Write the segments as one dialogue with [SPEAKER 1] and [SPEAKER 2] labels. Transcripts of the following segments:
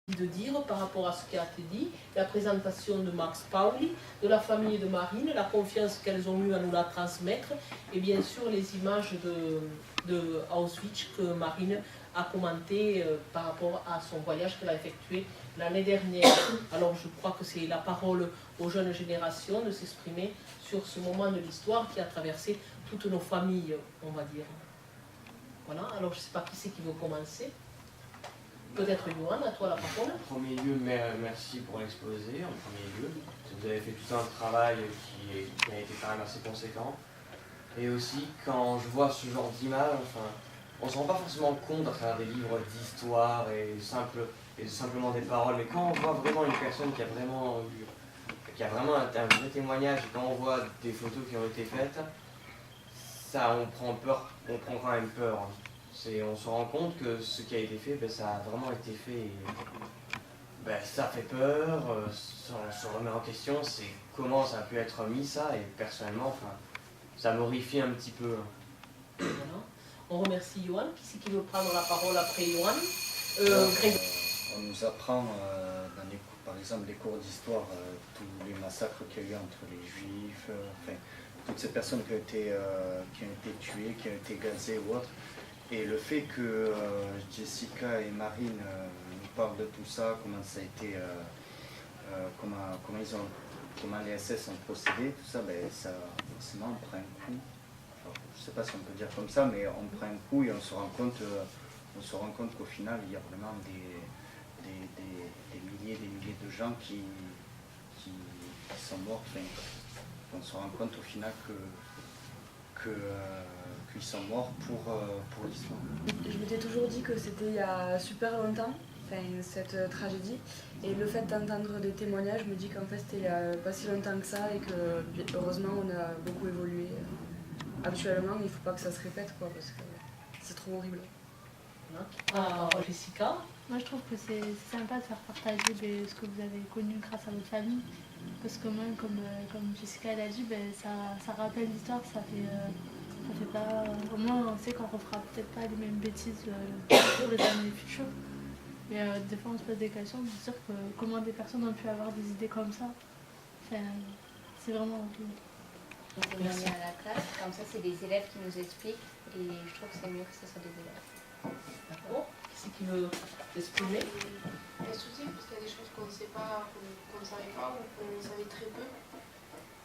[SPEAKER 1] de dire par rapport à ce qui a été dit, la présentation de Max Pauli, de la famille de Marine, la confiance qu'elles ont eue à nous la transmettre, et bien sûr les images de Auschwitz que Marine a commentées par rapport à son voyage qu'elle a effectué l'année dernière. Alors je crois que c'est la parole aux jeunes générations de s'exprimer sur ce moment de l'histoire qui a traversé toutes nos familles, on va dire. Voilà, alors je ne sais pas qui c'est qui veut commencer. Peut-être Johan, à toi la parole.
[SPEAKER 2] En premier lieu, merci pour l'exposé. En premier lieu, vous avez fait tout un travail qui a été quand même assez conséquent. Et aussi, quand je vois ce genre d'image, enfin, on ne se rend pas forcément compte à travers des livres d'histoire et simplement des paroles, mais quand on voit vraiment une personne qui a vraiment un vrai témoignage, et quand on voit des photos qui ont été faites, ça, on prend quand même peur. On se rend compte que ce qui a été fait, ça a vraiment été fait et ça fait peur, on se remet en question, c'est comment ça a pu être mis ça, et personnellement, ça m'horrifie un petit peu.
[SPEAKER 1] Voilà. On remercie Johan. Qui c'est qui veut prendre la parole après Johan?
[SPEAKER 3] On nous apprend, par exemple, les cours d'histoire, tous les massacres qu'il y a eu entre les juifs, toutes ces personnes qui ont été tuées, qui ont été gazées ou autres. Et le fait que Jessica et Marine nous parlent de tout ça, comment ça a été, comment les SS ont procédé, tout ça, ça forcément on prend un coup. Alors, je ne sais pas si on peut dire comme ça, mais on prend un coup et on se rend compte qu'au final il y a vraiment des milliers de gens qui sont morts. On se rend compte au final qu'ils sont morts pour l'histoire.
[SPEAKER 4] Je m'étais toujours dit que c'était il y a super longtemps, cette tragédie, et le fait d'entendre des témoignages, je me dis qu'en fait c'était il n'y a pas si longtemps que ça, et que heureusement on a beaucoup évolué. Actuellement, il ne faut pas que ça se répète, parce que c'est trop horrible.
[SPEAKER 1] Jessica?
[SPEAKER 5] Moi je trouve que c'est sympa de faire partager ce que vous avez connu grâce à votre famille, parce que même comme Jessica l'a dit, ça rappelle l'histoire, ça fait pas... Au moins on sait qu'on refera peut-être pas les mêmes bêtises pour les années futures. Mais des fois on se pose des questions de dire que comment des personnes ont pu avoir des idées comme ça. C'est vraiment horrible.
[SPEAKER 6] On s'est mis à la classe, comme ça c'est des élèves qui nous expliquent, et je trouve que c'est mieux que ce soit des élèves.
[SPEAKER 1] D'accord. Qui c'est qui veut s'exprimer?
[SPEAKER 7] Il y a souci parce qu'il y a des choses qu'on ne sait pas, qu'on ne savait pas, ou qu'on savait très peu.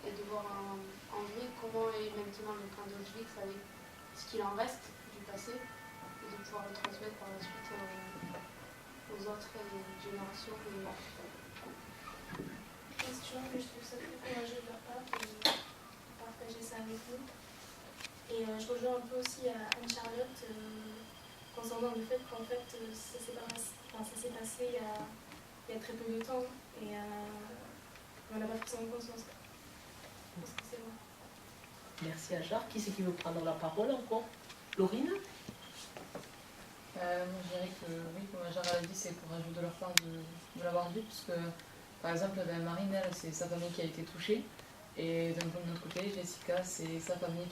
[SPEAKER 7] Et de voir en vrai comment est maintenant le camp d'Auschwitz avec ce qu'il en reste du passé, et de pouvoir le transmettre par la suite aux autres générations.
[SPEAKER 8] Question, mais je trouve ça très courageux de leur part de partager ça avec nous. Et je rejoins un peu aussi à Anne-Charlotte concernant le fait qu'en fait ça s'est passé il y a très peu de temps et on n'a pas forcément conscience. Parce que c'est vrai.
[SPEAKER 1] Merci Ajar. Qui c'est qui veut prendre la parole encore? Laurine?
[SPEAKER 9] Moi je dirais que oui, comme Ajar l'a dit, c'est courageux de leur part de l'avoir dit, parce que par exemple Marine, elle, c'est sa famille qui a été touchée. Et d'un autre côté, Jessica, c'est sa famille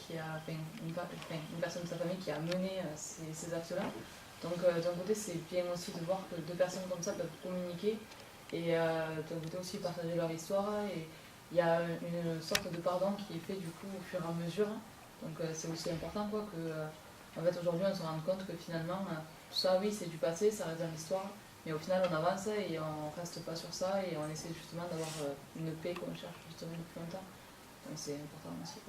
[SPEAKER 9] une personne de sa famille qui a mené ces actes-là. Donc d'un côté, c'est bien aussi de voir que deux personnes comme ça peuvent communiquer et d'un côté aussi partager leur histoire. Et il y a une sorte de pardon qui est fait du coup au fur et à mesure. Donc c'est aussi important en fait aujourd'hui on se rend compte que finalement tout ça oui c'est du passé, ça reste dans l'histoire. Mais au final on avance et on reste pas sur ça et on essaie justement d'avoir une paix qu'on cherche justement depuis longtemps. Donc c'est important aussi.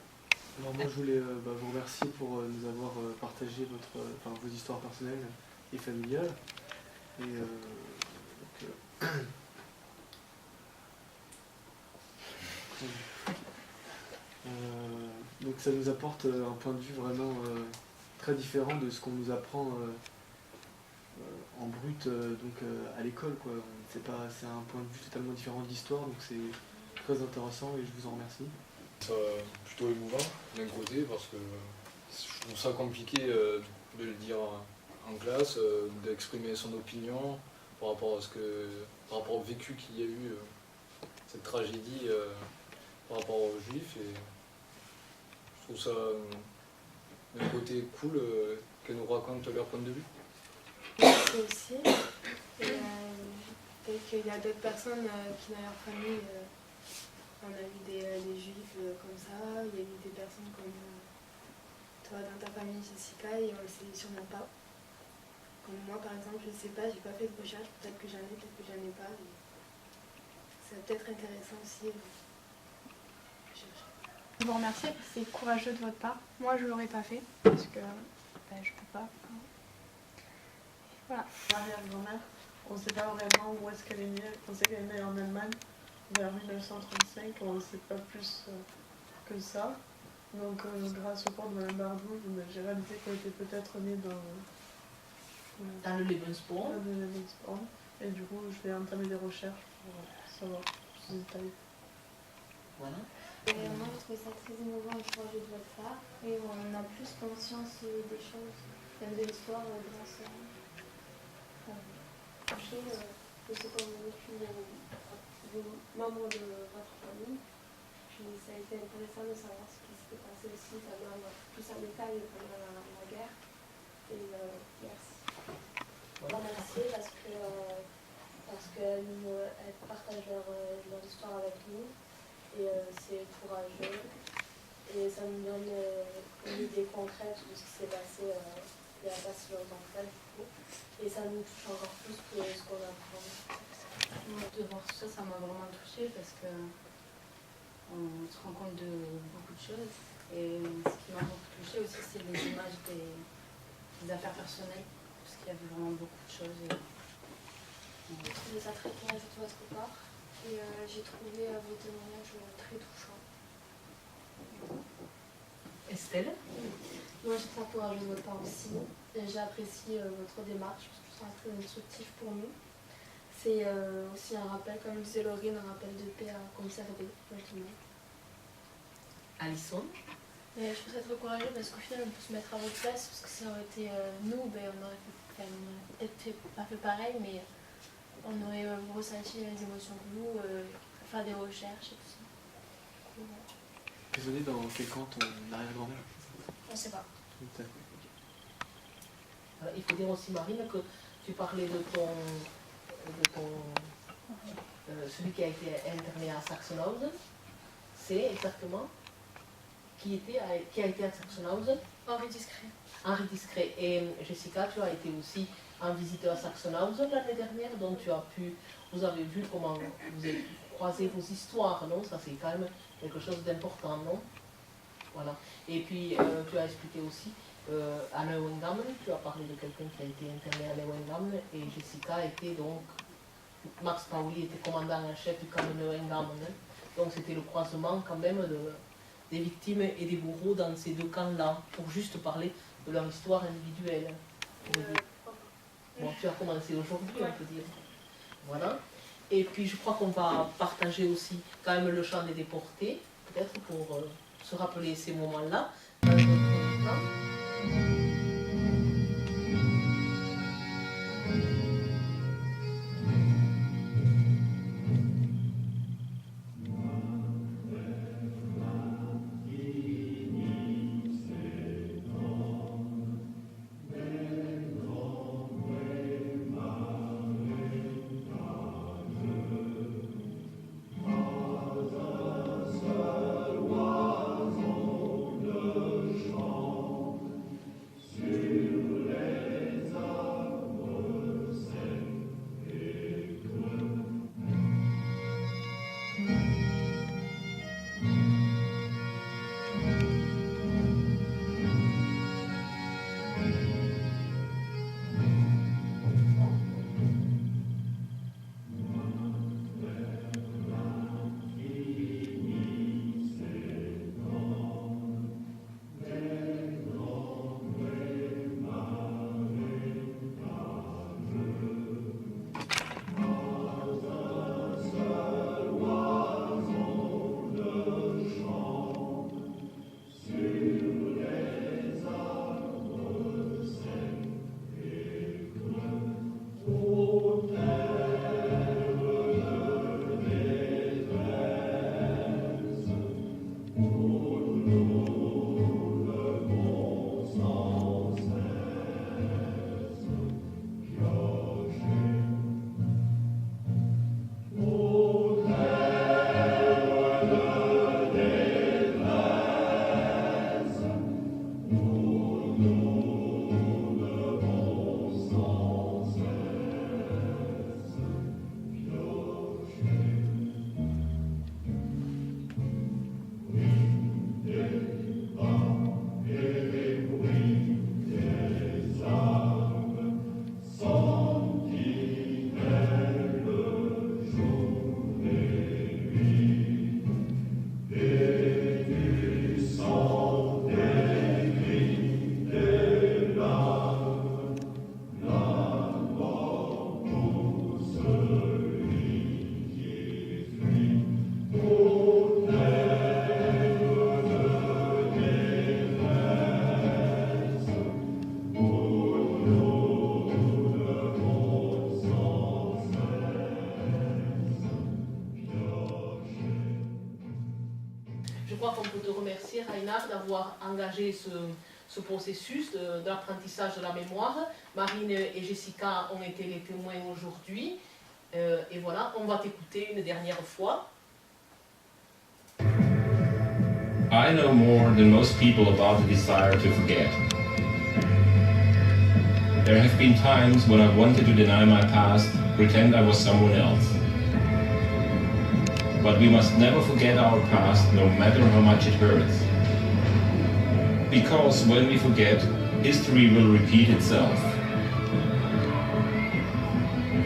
[SPEAKER 10] Alors moi je voulais vous remercier pour nous avoir partagé vos histoires personnelles et familiales. Et donc ça nous apporte un point de vue vraiment très différent de ce qu'on nous apprend en brut à l'école, quoi. C'est un point de vue totalement différent de l'histoire, donc c'est très intéressant et je vous en remercie.
[SPEAKER 11] C'est plutôt émouvant d'un côté parce que je trouve ça compliqué de le dire en classe, d'exprimer son opinion par rapport au vécu qu'il y a eu, cette tragédie par rapport aux juifs, et je trouve ça d'un côté cool qu'elles nous racontent leur point de vue.
[SPEAKER 8] Merci aussi. Et Et qu'il y a d'autres personnes qui dans leur famille, on a vu des juifs comme ça, il y a eu des personnes comme toi dans ta famille Jessica et on le sait sûrement pas. Comme moi par exemple, je sais pas, j'ai pas fait de recherche, peut-être que j'en ai, peut-être que j'en ai pas. Mais c'est peut-être intéressant aussi.
[SPEAKER 12] Je vous remercie, c'est courageux de votre part. Moi je l'aurais pas fait parce que je peux pas. Voilà.
[SPEAKER 13] Arrière-grand-mère, on ne sait pas vraiment où est-ce qu'elle est née. On sait qu'elle est née en Allemagne vers 1935, on ne sait pas plus que ça. Donc grâce au cours de Mme Bardou, j'ai réalisé qu'elle était peut-être née dans
[SPEAKER 1] le Lebensborn.
[SPEAKER 13] Et du coup, je vais entamer des recherches pour savoir plus de détails.
[SPEAKER 1] Voilà.
[SPEAKER 8] Moi, je trouve ça très émouvant et courageux de votre part. Et on a plus conscience des choses, même de l'histoire, grâce à je sais pas, vous avez vécu vos membres de votre famille. Puis ça a été intéressant de savoir ce qui s'était passé aussi, savoir plus en détail pendant la guerre. Et merci.
[SPEAKER 1] Voilà.
[SPEAKER 8] Merci parce qu'elles partagent leur histoire avec nous. Et c'est courageux. Et ça nous donne une idée concrète de ce qui s'est passé il n'y a pas si longtemps que ça, du coup. Et ça nous touche encore plus que ce qu'on apprend.
[SPEAKER 4] De voir tout ça, ça m'a vraiment touchée parce que on se rend compte de beaucoup de choses. Et ce qui m'a beaucoup touchée aussi, c'est les images des affaires personnelles, parce qu'il y avait vraiment beaucoup de choses.
[SPEAKER 8] J'ai trouvé ça très courageux de votre part. Et j'ai trouvé vos témoignages très touchants.
[SPEAKER 1] Estelle?
[SPEAKER 8] Moi, j'ai trouvé courageux de votre part aussi. J'apprécie votre démarche, parce que c'est très instructif pour nous. C'est aussi un rappel, comme disait Laurine, un rappel de paix à conserver maintenant.
[SPEAKER 1] Alison?
[SPEAKER 8] Je trouve ça très courageux parce qu'au final, on peut se mettre à votre place, parce que si ça aurait été nous, on aurait peut-être pas fait pareil, mais on aurait ressenti les émotions que vous, faire des recherches et tout ça.
[SPEAKER 10] Désolé, dans quel camp ton arrière-grand-mère?
[SPEAKER 8] On ne sait pas.
[SPEAKER 1] Il faut dire aussi, Marine, que tu parlais de celui qui a été interné à Sachsenhausen. C'est exactement qui a été à Sachsenhausen?
[SPEAKER 8] Henri Discret.
[SPEAKER 1] Henri Discret. Et Jessica, tu as été aussi un visiteur à Sachsenhausen l'année dernière, donc vous avez vu comment vous avez croisé vos histoires, non? Ça c'est quand même quelque chose d'important, non? Voilà. Et puis tu as expliqué aussi à Neuengamme, tu as parlé de quelqu'un qui a été interné à Neuengamme, et Jessica était donc, Max Pauli était commandant en chef du camp de Neuengamme, hein. Donc c'était le croisement quand même des victimes et des bourreaux dans ces deux camps-là, pour juste parler de leur histoire individuelle. Bon, tu as commencé aujourd'hui, on peut dire. Voilà. Et puis je crois qu'on va partager aussi quand même le chant des déportés, peut-être pour se rappeler ces moments-là. Reinhard d'avoir engagé ce processus d'apprentissage de la mémoire. Marine et Jessica ont été les témoins aujourd'hui. Et voilà, on va t'écouter une dernière fois.
[SPEAKER 14] I know more than most people about the desire to forget. There have been times when I wanted to deny my past, pretend I was someone else. But we must never forget our past, no matter how much it hurts. Because when we forget, history will repeat itself.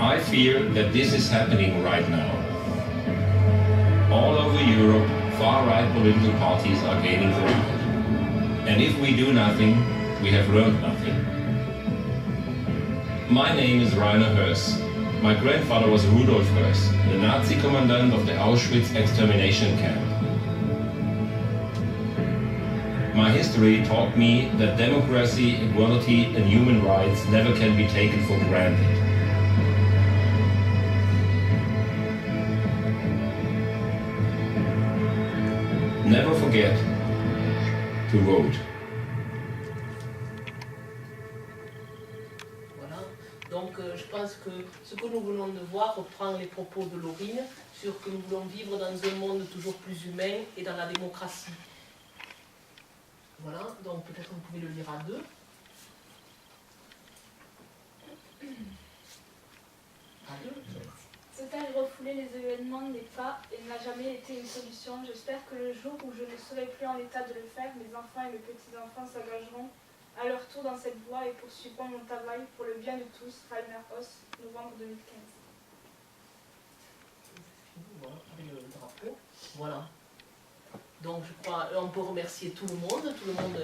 [SPEAKER 14] I fear that this is happening right now. All over Europe, far-right political parties are gaining ground. And if we do nothing, we have learned nothing. My name is Rainer Höss. My grandfather was Rudolf Höss, the Nazi commandant of the Auschwitz extermination camp. My history taught me that democracy, equality, and human rights never can be taken for granted. Never forget to vote.
[SPEAKER 1] Voilà. Donc je pense que ce que nous venons de voir reprend les propos de Laurine sur que nous voulons vivre dans un monde toujours plus humain et dans la démocratie. Voilà, donc peut-être vous pouvez le lire à deux. À deux.
[SPEAKER 8] Se refouler les événements n'est pas et n'a jamais été une solution. J'espère que le jour où je ne serai plus en état de le faire, mes enfants et mes petits-enfants s'engageront à leur tour dans cette voie et poursuivront mon travail pour le bien de tous. Rainer Höss, novembre 2015.
[SPEAKER 1] Voilà, avec le drapeau. Voilà. Donc je crois, on peut remercier tout le monde. Tout le monde.